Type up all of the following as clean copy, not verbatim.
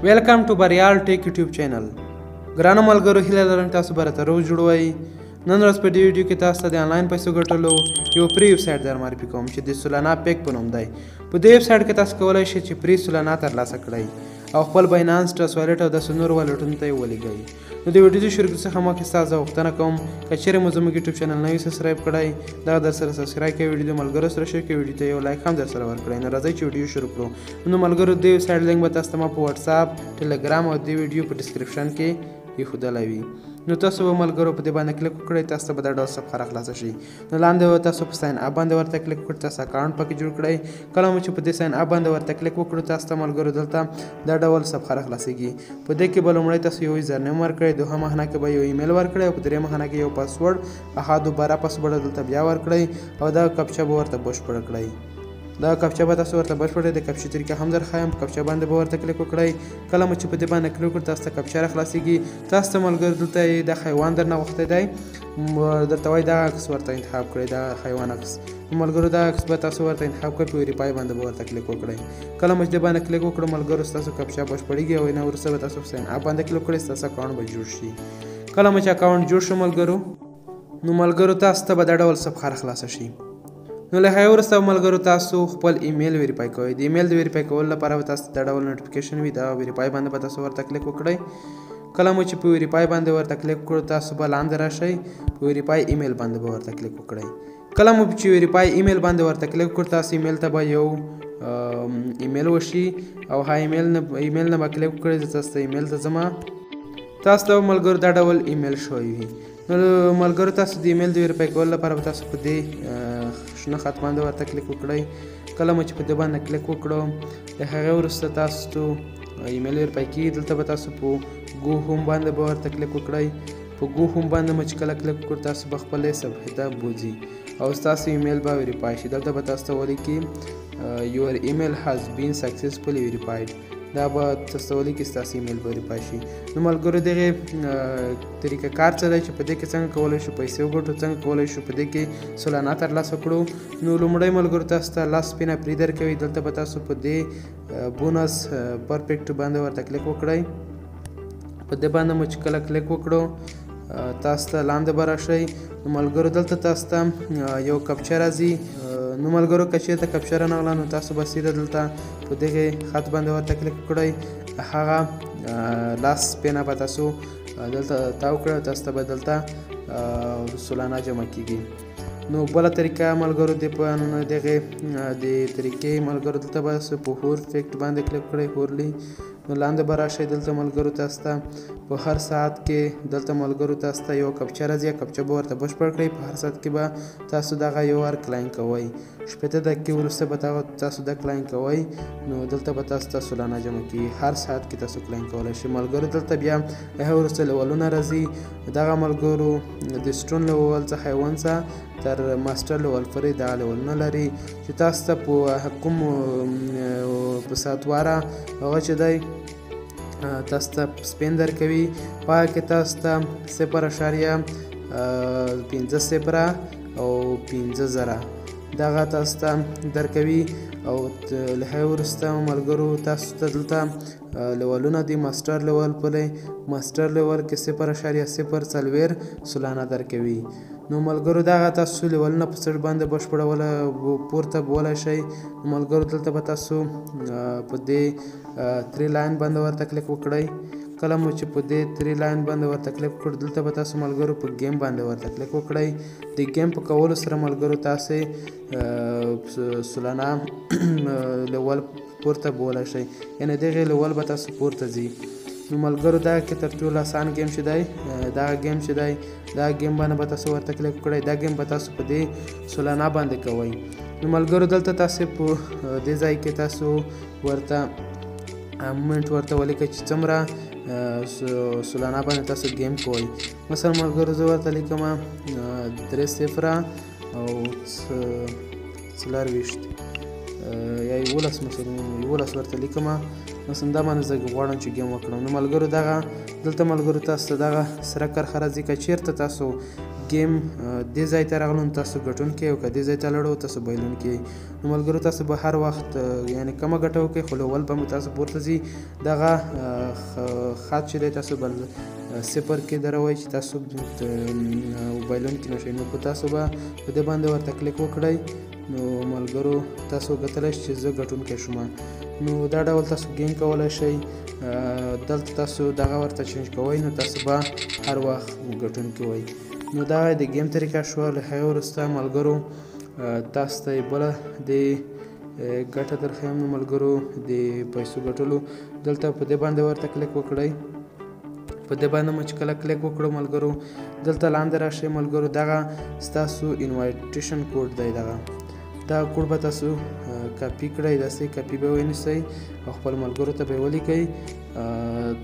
Welcome to बरियाल take YouTube channel ګرانو ملګرو هیله لرم تاسو به راته روز جوړوئ نن ورځ په دې ویډیو کې تاسو ته د آنلاین پیسو ګټلو یو فری ویبسایټ در معرفي کوم چې د سولانا پیک په نوم دی په دې ویبسایټ کې تاسو کولی شئ چې فری سولانا ترلاسه کړئ او خپل باینانس ټرست والټ او داسې نور والټونو ته یې ولیږئ نو د ویډیو د شروع څخه مخکې ستاسو غوښتنه کوم که چیرې مو زموږ یوټیوب چینل نه وي سبسکرایب کړی دغه درسره سبسکرایب کړئ ویډیو د ملګرو سره شیر کړئ ویډیو ته یو لایک هم درسره ورکړئ نو راځئ چې ویډیو شروع کړو نو ملګرو د ویبسایټ لینک به تاسو ته ما په واتساپ ټلګرام او د ویډیو په ډسکرپشن کې ایښودلی وي نو تاسو به ملګرو په دې باندې کلیک وکړئ تاسو ته به دا ډول صفحه راخلاصه شي نو لاندې به تاسو په ساین اپ باندې ورته کلیک وکړئ تاسو اکاونټ پکې جوړ کړئ کله مو چې په دې ساین اپ باندې ورته کلیک وکړو تاسو ته ملګرو دلته دا ډول صفحه راخلاصیږي په دې کې به لومړی تاسو یو یوزر نیم ورکړئ دوهمه خانه کې به یو ایمیل ورکړئ او په درېیمه خانه کې یو پاسورډ دوباره پاسورډ دلته بیا ورکړئ او دا کپچه به ورته بشپړه کړئ دا کپچه به تاسو ورته بشپړئ د کپچې طریقه هم درښایم کپچه باندې به ورته کلیک وکړئ کله مو چې په دې باندې کلیک وکړئ تاسو ته کپچه راخلاصیږي تاسو ته ملګرو دلته دا حیوان درنه غوښتی دی درته وایي دا عکس ورته انتخاب کړئ دا حیوان عکس ملګرو دا عکس به تاسو ورته انتخاب کړئ په ویریفای باندې به ورته کلیک وکړئ کله مو چې دې باندې کلیک وکړو ملګرو ستاسو کپچه بشپړېږي او نه وروسته به تاسو په ساین اپ باندې کلیک کړئ ستاسو اکاونټ به جوړ شي کله مو چې اکاونټ جوړ شو ملګرو نو ملګرو تاسو ته به دا ډول صفحه راخلاصه شي نو له هغې وروسته ملګرو تاسو خپل ایمیل ویریفای کوئ د ایمیل د ویریفای کولو لپاره به تاسو دا ډول نوټیفیکیشن وي دا ویریفای باندې به تاسو ورته کلیک وکړئ کله مو چې په ویریفای باندې ورته کلیک وکړو تاسو به لاندې راشئ په ویریفای ایمیل باندې به ورته کلیک وکړئ کله مو چې ویریفای ایمیل باندې ورته کلیک وکړو تاسو ایمیل ته به یو ایمیل وشي او ها ایمیل نه به کلیک وکړئ زه تاسو ته ایمیل ته ځم تاسو ته ملګرو دا ډول ایمیل شوی وي نو ملګرو تاسو د ایمیل د ویریفای کولو لپاره به تاسو په دې شنه خط باندې ورته کلیک وکړئ کله مو چې په دې باندې کلیک وکړو د هغې وروسته تاسو ایمیل ویریفای کېږي دلته به تاسو په گو هوم باندې به ورته کلیک وکړئ په گو هوم باندې مو چې کله کلیک وکړو تاسو به خپلې صفحې ته بوځي او ستاسو ایمیل به ویریفای شي دلته به تاسو ته ولیکي یور ایمیل هاز بین سکسسفولي ویریفایډ دا به تاسو ته ولیکي ستاسو ایمیل به ویریفای شي نو ملګرو دغې طریقه کار څه دی چې په دې کې څنګه کولی شو پیسې وګټو څنګه کولی شو په دې کې سولانا ترلاسه کړو نو لومړی ملګرو تاسو ته لاس سپینه فری درکوي دلته به تاسو په دې بونس پرفیکټ باندې ورته کلیک وکړئ په دې باندې مو چې کله کلیک وکړو تاسو ته لاندې به راشئ نو ملګرو دلته تاسو ته یو کپچه راځي نو ملګرو که چېرته کپچه رانغله نو تاسو به سیده دلته په دغې خط باندې ورته کلیک وکړئ هغه لاس سپینه به تاسو دلته تاو کړئ تاسو ته به دلته سولانا جمع کېږي نو بله طریقه ملګرو د دغې د طریقې ملګرو دلته به په هور فیکټ باندې کلیک کړئ هورلی نو لاندې به راشئ دلته ملګرو تاسو ته په هر ساعت کې دلته ملګرو تاسو ته یو کپچه راځي کپچه به ورته بشپړ کړئ په هر ساعت کې به تاسو دغه یو وار کلاین کوئ شپېته دقیقې وروسته به تاسو دا کلاین کوئ نو دلته به تاسو ته سولانا جمع کېږي هر ساعت کې تاسو کلاین کولی شئ ملګرو دلته بیا هغه وروسته لیولونه راځي دغه ملګرو د سټون لیول څخه یې څخه تر ماسټر لیول پورې دا لیولونه لري چې تاسو ته په کوم په ساعتواره هغه چې دی تاسو ته سپین درکوي په هغه کې تاسو ته 0.50 او 50 دغه تاسو ته درکوي او له هغې وروسته ملګرو تاسو ته دلته لیولونه دي ماسټر لیول پلی ماسټر لیول کې 0.04 سولانا درکوي نو ملګرو دغه تاسو لیولونه په سټ باندې بشپړوله پورته بولی شئ ملګرو دلته به تاسو په دې 3 لاین باندې ورته کلیک وکړئ کله مو چې په دې 3 لاین باندې ورته کلیک وکړو دلته به تاسو ملګرو په ګیم باندې ورته کلیک وکړئ د ګیم په کولو سره ملګرو تاسې سولانا لیول پورته بولی شئ یعنې دغې لیول به تاسو پورته ځي نو ملګرو دغه کې تر ټولو اسان ګیم چې دی دغه ګیم چې دی دغه ګیم باندې به تاسو ورته کلیک وکړئ دا ګیم به تاسو په دې سولانا باندې کوئ نو ملګرو دلته تاسو په دې ځای کې تاسو ورته مومنټ ورته ولیکئ چې څومره سولانا باندې تاسو گیم کوئ مثلا ملګرو زه ورته لیکم 3 او 24 یا 11 مثلا 11 ورته لیکم مثلا دا باندې زه غواړم چې گیم وکړم نو ملګرو دغه دلته ملګرو تاسو ته دغه سره کرښه راځي که چیرته تاسو ګیم دې ځای ته راغلو نو تاسو ګټونکی او که دې ځای ته لاړو تاسو بایلونکی. نو ملګرو تاسو به هر وخت یعنې کمه ګټه وکړئ خو لول به مو تاسو پورته ځي. دغه خط چې دی تاسو به صفر کې دروئ چې تاسو بایلونکي نشئ. نو په تاسو به په دې باندې ورته کلیک وکړئ. نو ملګرو تاسو کتلی شئ چې زه ګټونکی شوم. نو دا ډول تاسو ګیم کولی شئ. دلته تاسو دغه ورته چینج کوئ نو تاسو به هر وخت ګټونکي وئ. نو دا د ګیم طریقه شوه. له هغې وروسته ملګرو تاسو ته یې بله د ګټه درښیم. نو ملګرو د پیسو ګټلو دلته په دې باندې ورته کلیک وکړئ. په دې باندې مو چې کله کلیک وکړو ملګرو دلته لاندې راشئ ملګرو. دغه ستاسو انوایټیشن کوډ دی. دا کوډ به تاسو کاپي کړئ. داسې کاپي به ونیسئ او خپل ملګرو ته به یې ولیکئ.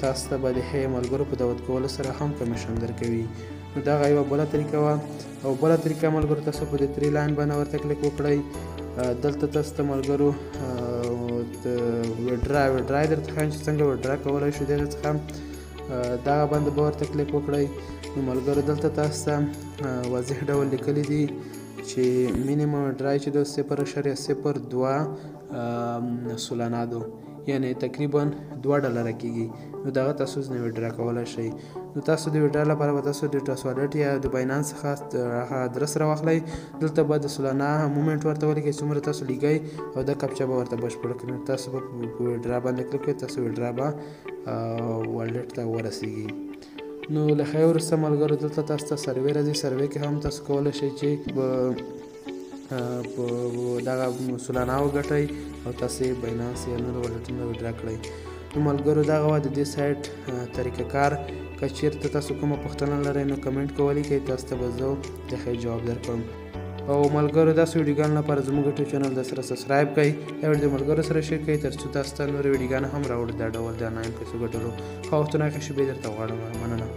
تاسو ته به د هغې ملګرو په دعوت کولو سره هم کمیشن درکوي. نو دغه یوه بله طریقه وه. او بله طریقه ملګرو تاسو په دې 3 لاین باندې ورته کلیک وکړئ. دلته تاسو ته ملګرو وډرا یې درته ښایم چې څنګه وډرا کولی شو. دغې څخه دغه باندې به ورته کلیک وکړئ. نو ملګرو دلته تاسو ته واضح ډول لیکلی دي چې مینیمم وډرا چې د 0.02 سولانادو یعنې تقریبا $2 کېږي. نو دغه تاسو ځنې وډرا کولی شئ. نو تاسو د وډرا لپاره به تاسو د ټاس والټ یا د باینانس څخه هغه ادرس راواخلئ. دلته به د سولانا مومنټ ورته ولیکئ څومره تاسو لیږئ او دا کپچه به ورته بشپړه کړئ. نو تاسو به په وډرا باندې کلیک کړئ. تاسو وډرا به والټ ته ورسیږي. نو له هغې وروسته ملګرو دلته تاسو ته سروې راځي. سروې کې هم تاسو کولی شئ چې په دغه سولانا وګټئ او تاسو یې باینانس یا نورو والټونو وډرا کړئ. نو ملګرو دغه وه د دې سایټ طریقه کار. که چېرته تاسو کومه پوښتنه لرئ نو کمنټ کې ولیکئ. تاسو ته به زه د ښه جواب درکړم. او ملګرو داسې ویډیوګانو لپاره زموږ یوټیوب چینل د سره سبسکرایب کړئ. دا ویډیو د ملګرو سره شیر کړئ تر څو تاسو ته نورې ویډیوګانې هم راوړي دا ډول د آنلاین پیسو ګټلو. ښه وختونه ښه شېبې درته غواړم. مننه.